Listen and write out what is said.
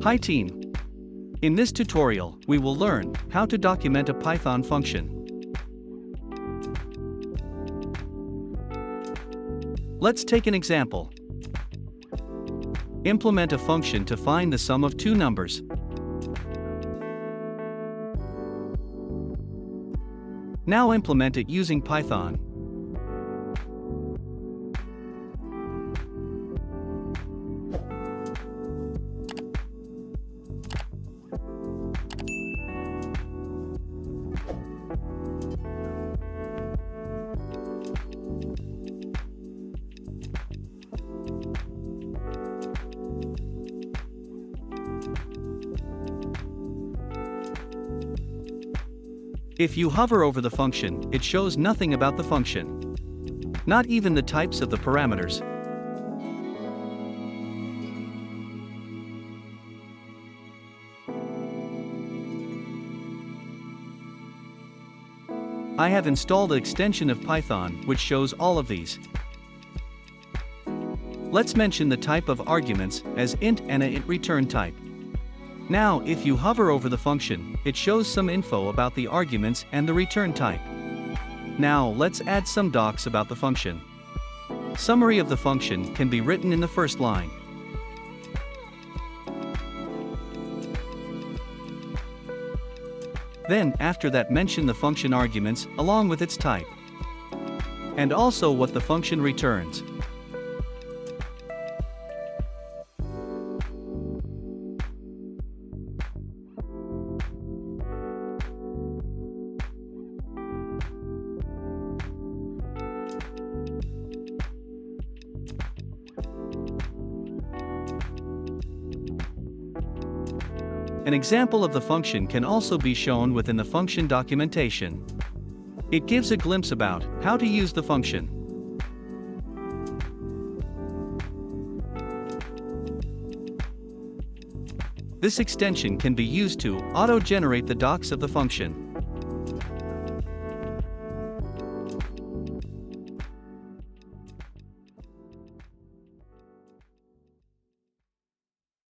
Hi team! In this tutorial, we will learn how to document a Python function. Let's take an example. Implement a function to find the sum of two numbers. Now implement it using Python. If you hover over the function, it shows nothing about the function. Not even the types of the parameters. I have installed an extension of Python which shows all of these. Let's mention the type of arguments as int and a int return type. Now, if you hover over the function, it shows some info about the arguments and the return type. Now, let's add some docs about the function. Summary of the function can be written in the first line. Then, after that, mention the function arguments along with its type. And also what the function returns. An example of the function can also be shown within the function documentation. It gives a glimpse about how to use the function. This extension can be used to auto-generate the docs of the function.